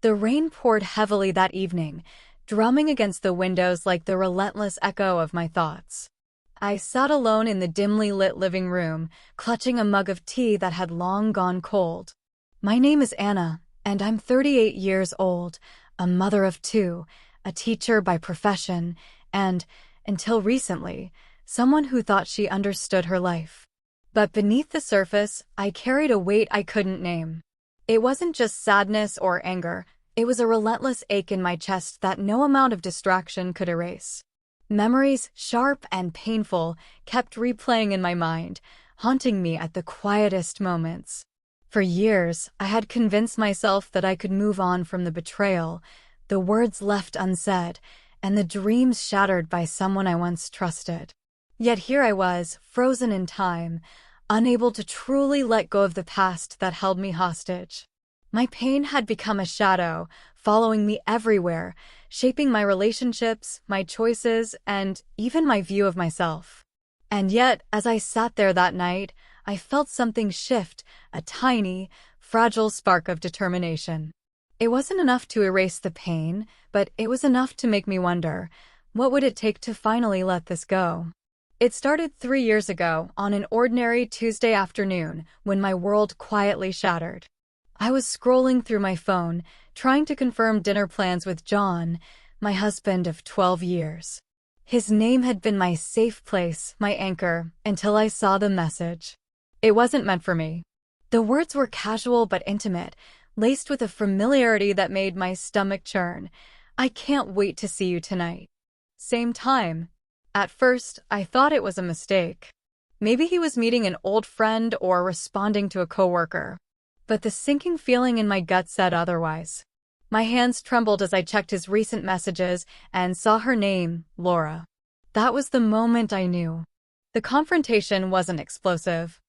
The rain poured heavily that evening, drumming against the windows like the relentless echo of my thoughts. I sat alone in the dimly lit living room, clutching a mug of tea that had long gone cold. My name is Anna, and I'm 38 years old, a mother of two, a teacher by profession, and, until recently, someone who thought she understood her life. But beneath the surface, I carried a weight I couldn't name. It wasn't just sadness or anger, it was a relentless ache in my chest that no amount of distraction could erase. Memories, sharp and painful, kept replaying in my mind, haunting me at the quietest moments. For years, I had convinced myself that I could move on from the betrayal, the words left unsaid, and the dreams shattered by someone I once trusted. Yet here I was, frozen in time, unable to truly let go of the past that held me hostage. My pain had become a shadow, following me everywhere, shaping my relationships, my choices, and even my view of myself. And yet, as I sat there that night, I felt something shift, a tiny, fragile spark of determination. It wasn't enough to erase the pain, but it was enough to make me wonder, what would it take to finally let this go? It started 3 years ago, on an ordinary Tuesday afternoon, when my world quietly shattered. I was scrolling through my phone, trying to confirm dinner plans with John, my husband of 12 years. His name had been my safe place, my anchor, until I saw the message. It wasn't meant for me. The words were casual but intimate, laced with a familiarity that made my stomach churn. I can't wait to see you tonight. Same time. At first, I thought it was a mistake. Maybe he was meeting an old friend or responding to a coworker. But the sinking feeling in my gut said otherwise. My hands trembled as I checked his recent messages and saw her name, Laura. That was the moment I knew. The confrontation wasn't explosive.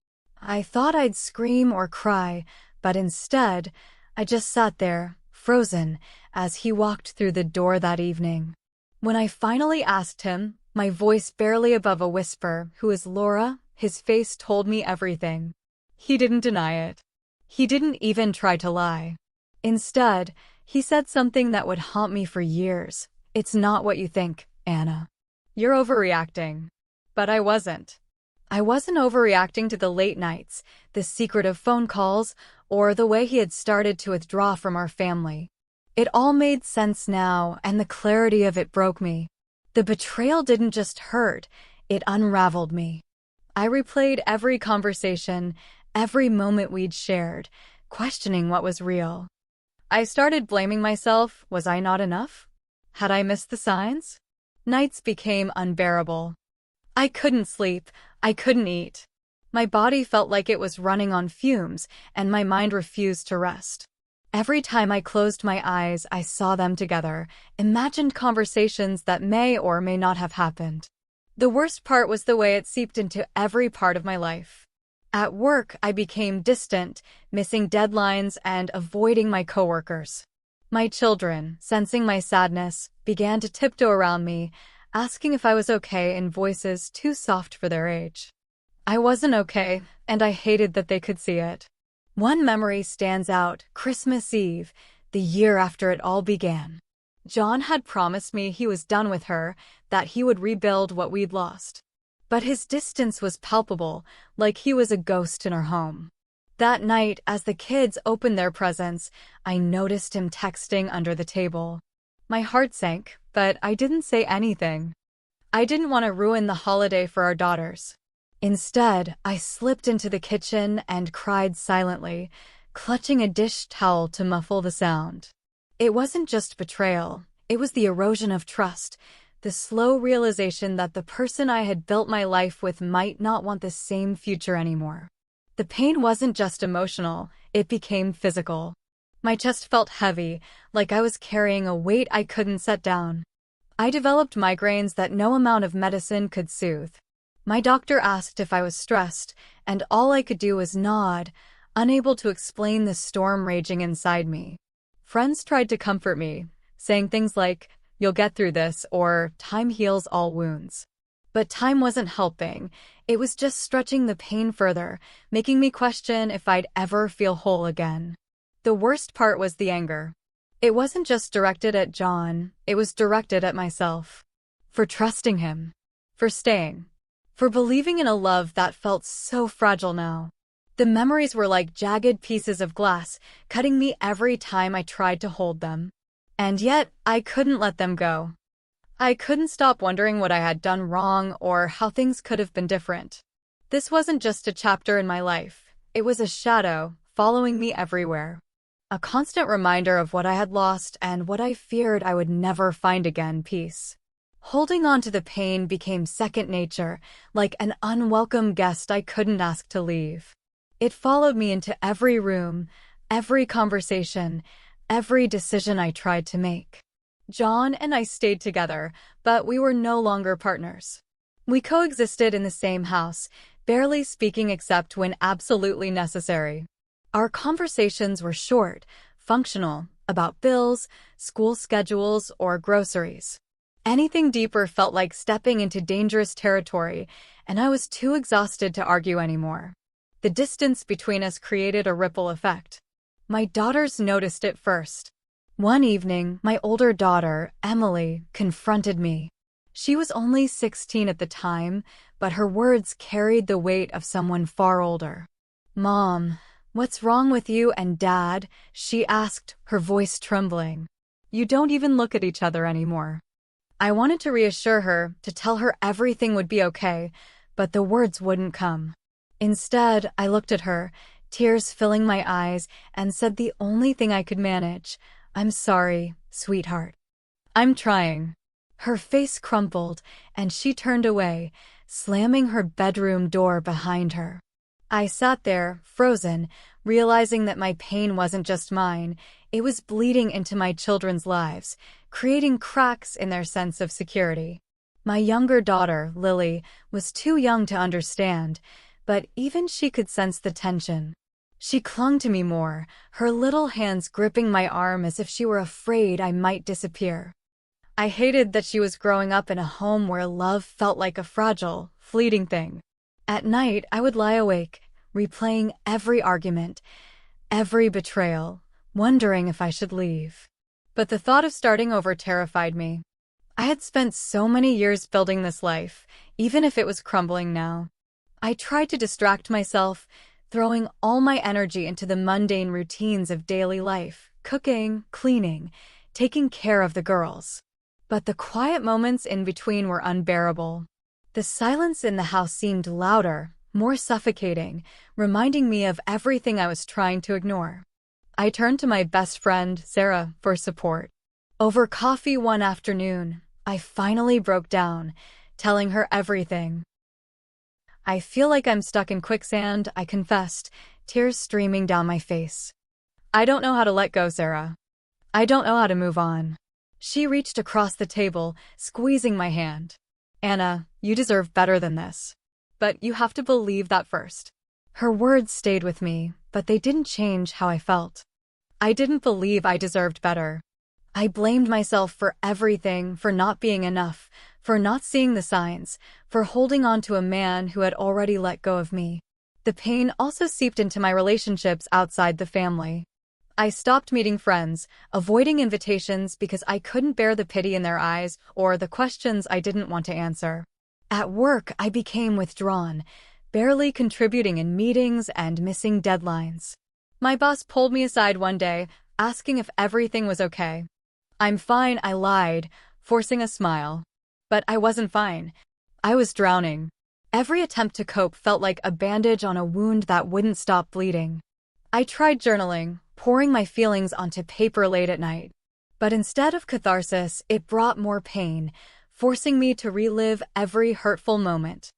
I thought I'd scream or cry, but instead, I just sat there, frozen, as he walked through the door that evening. When I finally asked him, my voice barely above a whisper, "Who is Laura?" his face told me everything. He didn't deny it. He didn't even try to lie. Instead, he said something that would haunt me for years. "It's not what you think, Anna. You're overreacting." But I wasn't. I wasn't overreacting to the late nights, the secretive phone calls, or the way he had started to withdraw from our family. It all made sense now, and the clarity of it broke me. The betrayal didn't just hurt, it unraveled me. I replayed every conversation, every moment we'd shared, questioning what was real. I started blaming myself. Was I not enough? Had I missed the signs? Nights became unbearable. I couldn't sleep, I couldn't eat. My body felt like it was running on fumes, and my mind refused to rest. Every time I closed my eyes, I saw them together, imagined conversations that may or may not have happened. The worst part was the way it seeped into every part of my life. At work, I became distant, missing deadlines and avoiding my coworkers. My children, sensing my sadness, began to tiptoe around me, asking if I was okay in voices too soft for their age. I wasn't okay, and I hated that they could see it. One memory stands out: Christmas Eve, the year after it all began. John had promised me he was done with her, that he would rebuild what we'd lost. But his distance was palpable, like he was a ghost in our home. That night, as the kids opened their presents, I noticed him texting under the table. My heart sank, but I didn't say anything. I didn't want to ruin the holiday for our daughters. Instead, I slipped into the kitchen and cried silently, clutching a dish towel to muffle the sound. It wasn't just betrayal, it was the erosion of trust, the slow realization that the person I had built my life with might not want the same future anymore. The pain wasn't just emotional, it became physical. My chest felt heavy, like I was carrying a weight I couldn't set down. I developed migraines that no amount of medicine could soothe. My doctor asked if I was stressed, and all I could do was nod, unable to explain the storm raging inside me. Friends tried to comfort me, saying things like, "You'll get through this," or "Time heals all wounds." But time wasn't helping. It was just stretching the pain further, making me question if I'd ever feel whole again. The worst part was the anger. It wasn't just directed at John, it was directed at myself. For trusting him. For staying. For believing in a love that felt so fragile now. The memories were like jagged pieces of glass, cutting me every time I tried to hold them. And yet, I couldn't let them go. I couldn't stop wondering what I had done wrong or how things could have been different. This wasn't just a chapter in my life. It was a shadow, following me everywhere. A constant reminder of what I had lost and what I feared I would never find again: peace. Holding on to the pain became second nature, like an unwelcome guest I couldn't ask to leave. It followed me into every room, every conversation, every decision I tried to make. John and I stayed together, but we were no longer partners. We coexisted in the same house, barely speaking except when absolutely necessary. Our conversations were short, functional, about bills, school schedules, or groceries. Anything deeper felt like stepping into dangerous territory, and I was too exhausted to argue anymore. The distance between us created a ripple effect. My daughters noticed it first. One evening, my older daughter, Emily, confronted me. She was only 16 at the time, but her words carried the weight of someone far older. "Mom, what's wrong with you and Dad?" she asked, her voice trembling. "You don't even look at each other anymore." I wanted to reassure her, to tell her everything would be okay, but the words wouldn't come. Instead, I looked at her, tears filling my eyes, and said the only thing I could manage: "I'm sorry, sweetheart. I'm trying." Her face crumpled, and she turned away, slamming her bedroom door behind her. I sat there, frozen, realizing that my pain wasn't just mine, it was bleeding into my children's lives, creating cracks in their sense of security. My younger daughter, Lily, was too young to understand, but even she could sense the tension. She clung to me more, her little hands gripping my arm as if she were afraid I might disappear. I hated that she was growing up in a home where love felt like a fragile, fleeting thing. At night, I would lie awake, replaying every argument, every betrayal, wondering if I should leave. But the thought of starting over terrified me. I had spent so many years building this life, even if it was crumbling now. I tried to distract myself, throwing all my energy into the mundane routines of daily life, cooking, cleaning, taking care of the girls. But the quiet moments in between were unbearable. The silence in the house seemed louder, more suffocating, reminding me of everything I was trying to ignore. I turned to my best friend, Sarah, for support. Over coffee one afternoon, I finally broke down, telling her everything. "I feel like I'm stuck in quicksand," I confessed, tears streaming down my face. "I don't know how to let go, Sarah. I don't know how to move on." She reached across the table, squeezing my hand. "Anna, you deserve better than this. But you have to believe that first." Her words stayed with me, but they didn't change how I felt. I didn't believe I deserved better. I blamed myself for everything, for not being enough, for not seeing the signs, for holding on to a man who had already let go of me. The pain also seeped into my relationships outside the family. I stopped meeting friends, avoiding invitations because I couldn't bear the pity in their eyes or the questions I didn't want to answer. At work, I became withdrawn, barely contributing in meetings and missing deadlines. My boss pulled me aside one day, asking if everything was okay. "I'm fine," I lied, forcing a smile. But I wasn't fine. I was drowning. Every attempt to cope felt like a bandage on a wound that wouldn't stop bleeding. I tried journaling, pouring my feelings onto paper late at night. But instead of catharsis, it brought more pain, forcing me to relive every hurtful moment.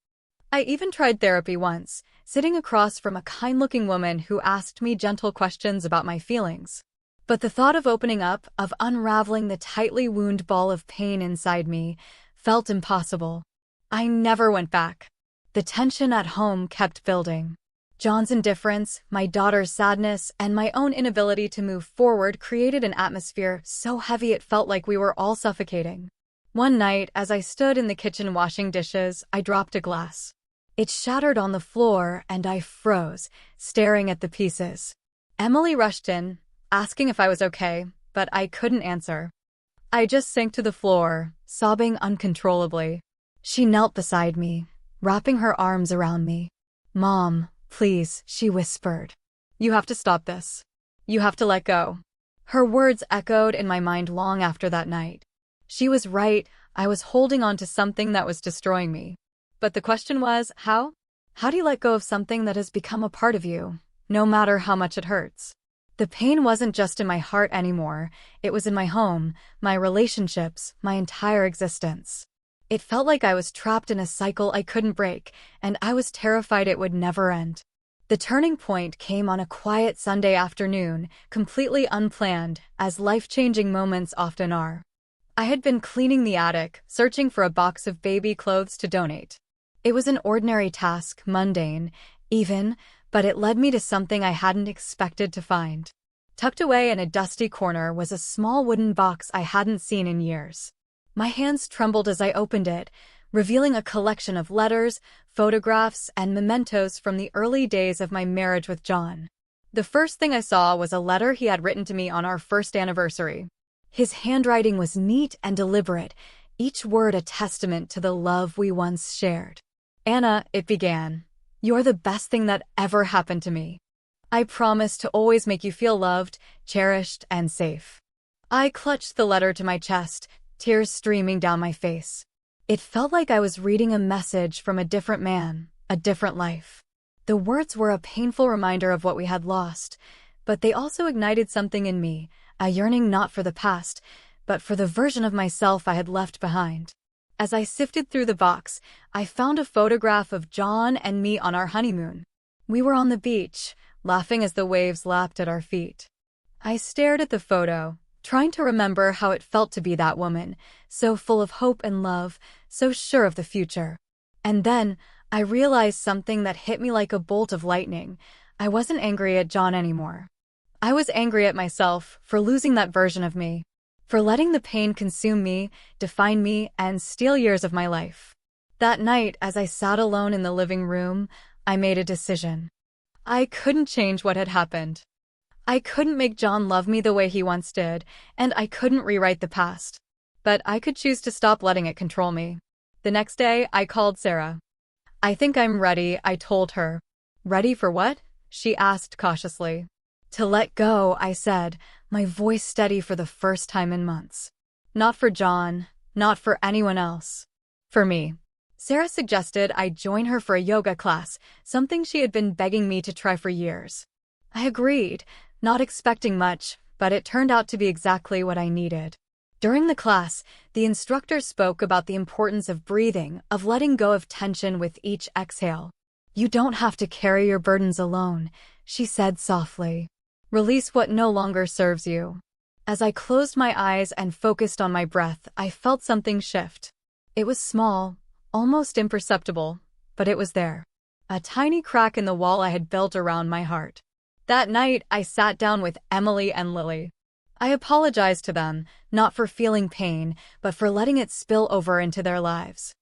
I even tried therapy once, sitting across from a kind-looking woman who asked me gentle questions about my feelings. But the thought of opening up, of unraveling the tightly wound ball of pain inside me, felt impossible. I never went back. The tension at home kept building. John's indifference, my daughter's sadness, and my own inability to move forward created an atmosphere so heavy it felt like we were all suffocating. One night, as I stood in the kitchen washing dishes, I dropped a glass. It shattered on the floor, and I froze, staring at the pieces. Emily rushed in, asking if I was okay, but I couldn't answer. I just sank to the floor, sobbing uncontrollably. She knelt beside me, wrapping her arms around me. "Mom, please," she whispered. "You have to stop this. You have to let go." Her words echoed in my mind long after that night. She was right, I was holding on to something that was destroying me. But the question was, how? How do you let go of something that has become a part of you, no matter how much it hurts? The pain wasn't just in my heart anymore, it was in my home, my relationships, my entire existence. It felt like I was trapped in a cycle I couldn't break, and I was terrified it would never end. The turning point came on a quiet Sunday afternoon, completely unplanned, as life-changing moments often are. I had been cleaning the attic, searching for a box of baby clothes to donate. It was an ordinary task, mundane, even, but it led me to something I hadn't expected to find. Tucked away in a dusty corner was a small wooden box I hadn't seen in years. My hands trembled as I opened it, revealing a collection of letters, photographs, and mementos from the early days of my marriage with John. The first thing I saw was a letter he had written to me on our first anniversary. His handwriting was neat and deliberate, each word a testament to the love we once shared. "Anna," it began, "you're the best thing that ever happened to me. I promise to always make you feel loved, cherished, and safe." I clutched the letter to my chest, tears streaming down my face. It felt like I was reading a message from a different man, a different life. The words were a painful reminder of what we had lost, but they also ignited something in me, a yearning not for the past, but for the version of myself I had left behind. As I sifted through the box, I found a photograph of John and me on our honeymoon. We were on the beach, laughing as the waves lapped at our feet. I stared at the photo, trying to remember how it felt to be that woman, so full of hope and love, so sure of the future. And then, I realized something that hit me like a bolt of lightning. I wasn't angry at John anymore. I was angry at myself for losing that version of me, for letting the pain consume me, define me, and steal years of my life. That night, as I sat alone in the living room, I made a decision. I couldn't change what had happened. I couldn't make John love me the way he once did, and I couldn't rewrite the past. But I could choose to stop letting it control me. The next day, I called Sarah. "I think I'm ready," I told her. "Ready for what?" she asked cautiously. "To let go," I said, my voice steady for the first time in months. "Not for John, not for anyone else. For me." Sarah suggested I join her for a yoga class, something she had been begging me to try for years. I agreed, not expecting much, but it turned out to be exactly what I needed. During the class, the instructor spoke about the importance of breathing, of letting go of tension with each exhale. "You don't have to carry your burdens alone," she said softly. "Release what no longer serves you." As I closed my eyes and focused on my breath, I felt something shift. It was small, almost imperceptible, but it was there. A tiny crack in the wall I had built around my heart. That night, I sat down with Emily and Lily. I apologized to them, not for feeling pain, but for letting it spill over into their lives.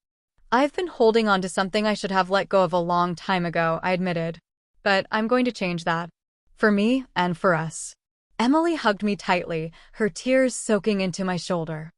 "I've been holding on to something I should have let go of a long time ago," I admitted. "But I'm going to change that. For me and for us." Emily hugged me tightly, her tears soaking into my shoulder.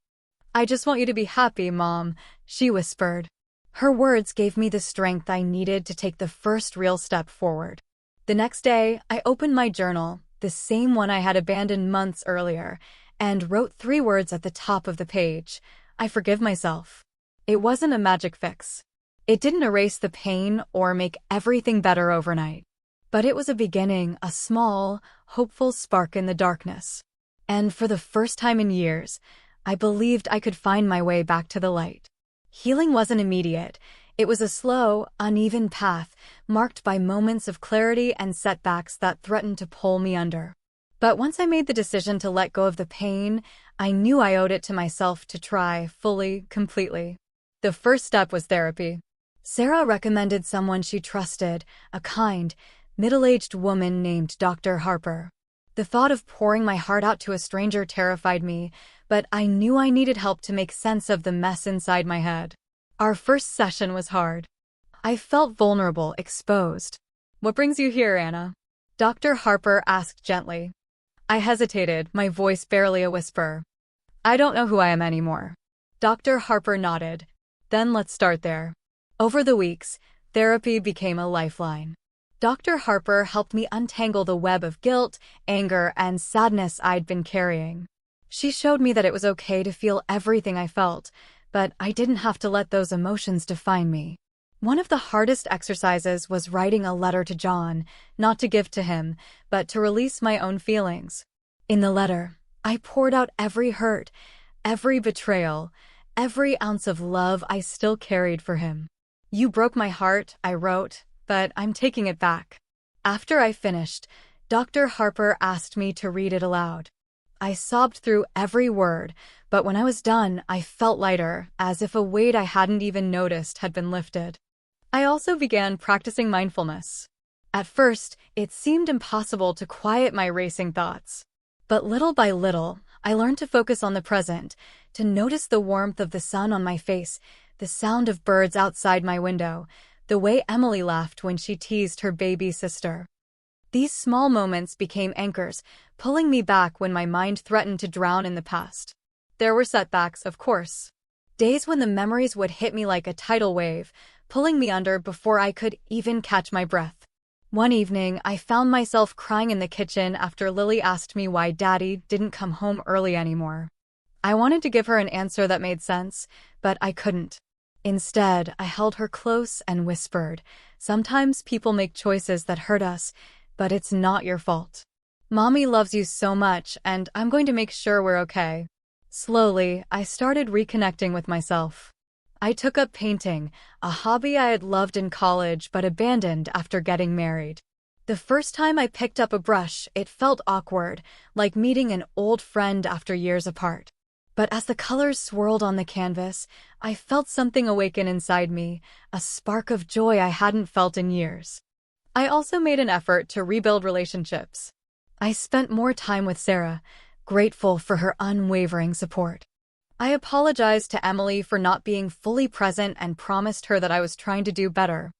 "I just want you to be happy, Mom," she whispered. Her words gave me the strength I needed to take the first real step forward. The next day, I opened my journal, the same one I had abandoned months earlier, and wrote 3 words at the top of the page. "I forgive myself." It wasn't a magic fix. It didn't erase the pain or make everything better overnight. But it was a beginning, a small, hopeful spark in the darkness. And for the first time in years, I believed I could find my way back to the light. Healing wasn't immediate. It was a slow, uneven path, marked by moments of clarity and setbacks that threatened to pull me under. But once I made the decision to let go of the pain, I knew I owed it to myself to try, fully, completely. The first step was therapy. Sarah recommended someone she trusted, a kind, middle-aged woman named Dr. Harper. The thought of pouring my heart out to a stranger terrified me, but I knew I needed help to make sense of the mess inside my head. Our first session was hard. I felt vulnerable, exposed. "What brings you here, Anna?" Dr. Harper asked gently. I hesitated, my voice barely a whisper. I don't know who I am anymore. Dr. Harper nodded. Then let's start there. Over the weeks, therapy became a lifeline. Dr. Harper helped me untangle the web of guilt, anger, and sadness I'd been carrying. She showed me that it was okay to feel everything I felt, but I didn't have to let those emotions define me. One of the hardest exercises was writing a letter to John, not to give to him, but to release my own feelings. In the letter, I poured out every hurt, every betrayal, every ounce of love I still carried for him. You broke my heart, I wrote, but I'm taking it back. After I finished, Dr. Harper asked me to read it aloud. I sobbed through every word, but when I was done, I felt lighter, as if a weight I hadn't even noticed had been lifted. I also began practicing mindfulness. At first, it seemed impossible to quiet my racing thoughts. But little by little, I learned to focus on the present, to notice the warmth of the sun on my face, the sound of birds outside my window, the way Emily laughed when she teased her baby sister. These small moments became anchors, pulling me back when my mind threatened to drown in the past. There were setbacks, of course. Days when the memories would hit me like a tidal wave, pulling me under before I could even catch my breath. One evening, I found myself crying in the kitchen after Lily asked me why Daddy didn't come home early anymore. I wanted to give her an answer that made sense, but I couldn't. Instead, I held her close and whispered, "Sometimes people make choices that hurt us, but it's not your fault. Mommy loves you so much, and I'm going to make sure we're okay." Slowly, I started reconnecting with myself. I took up painting, a hobby I had loved in college but abandoned after getting married. The first time I picked up a brush, it felt awkward, like meeting an old friend after years apart. But as the colors swirled on the canvas, I felt something awaken inside me, a spark of joy I hadn't felt in years. I also made an effort to rebuild relationships. I spent more time with Sarah, grateful for her unwavering support. I apologized to Emily for not being fully present and promised her that I was trying to do better.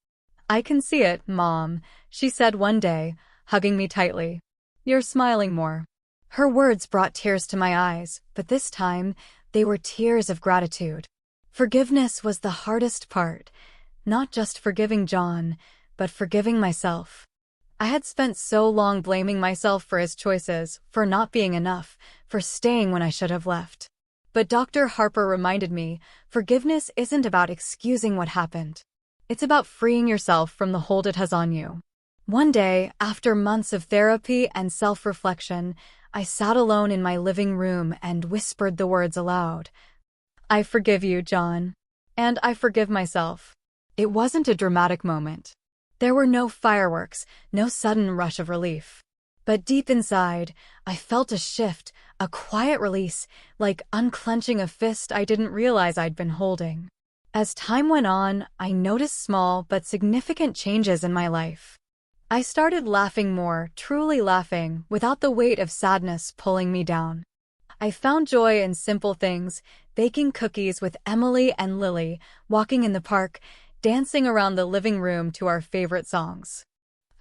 "I can see it, Mom," she said one day, hugging me tightly. "You're smiling more." Her words brought tears to my eyes, but this time, they were tears of gratitude. Forgiveness was the hardest part, not just forgiving John, but forgiving myself. I had spent so long blaming myself for his choices, for not being enough, for staying when I should have left. But Dr. Harper reminded me, forgiveness isn't about excusing what happened. It's about freeing yourself from the hold it has on you. One day, after months of therapy and self-reflection, I sat alone in my living room and whispered the words aloud. "I forgive you, John. And I forgive myself." It wasn't a dramatic moment. There were no fireworks, no sudden rush of relief. But deep inside, I felt a shift, a quiet release, like unclenching a fist I didn't realize I'd been holding. As time went on, I noticed small but significant changes in my life. I started laughing more, truly laughing, without the weight of sadness pulling me down. I found joy in simple things, baking cookies with Emily and Lily, walking in the park, dancing around the living room to our favorite songs.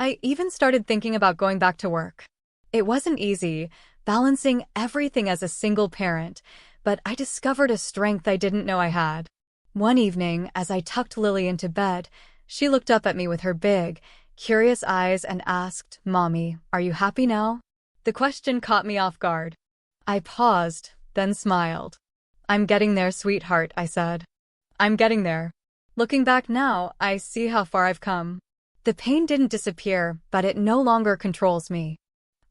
I even started thinking about going back to work. It wasn't easy, balancing everything as a single parent, but I discovered a strength I didn't know I had. One evening, as I tucked Lily into bed, she looked up at me with her big, curious eyes and asked, "Mommy, are you happy now?" The question caught me off guard. I paused, then smiled. "I'm getting there, sweetheart," I said. "I'm getting there. Looking back now, I see how far I've come." The pain didn't disappear, but it no longer controls me.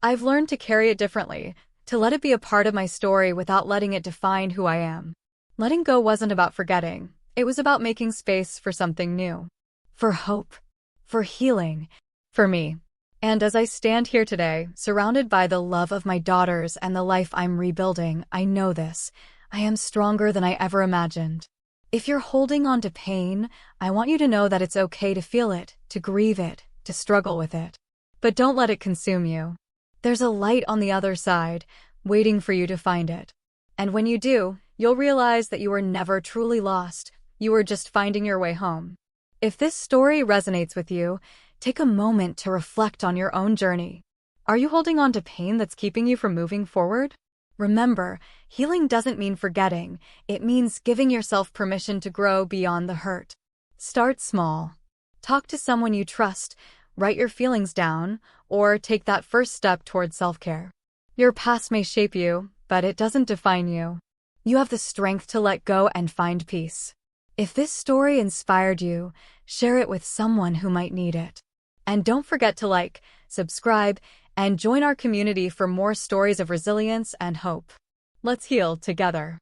I've learned to carry it differently, to let it be a part of my story without letting it define who I am. Letting go wasn't about forgetting. It was about making space for something new. For hope. For healing. For me. And as I stand here today, surrounded by the love of my daughters and the life I'm rebuilding, I know this. I am stronger than I ever imagined. If you're holding on to pain, I want you to know that it's okay to feel it, to grieve it, to struggle with it. But don't let it consume you. There's a light on the other side, waiting for you to find it. And when you do, you'll realize that you were never truly lost. You were just finding your way home. If this story resonates with you, take a moment to reflect on your own journey. Are you holding on to pain that's keeping you from moving forward? Remember, healing doesn't mean forgetting. It means giving yourself permission to grow beyond the hurt. Start small. Talk to someone you trust, write your feelings down, or take that first step towards self-care. Your past may shape you, but it doesn't define you. You have the strength to let go and find peace. If this story inspired you, share it with someone who might need it. And don't forget to like, subscribe, and join our community for more stories of resilience and hope. Let's heal together.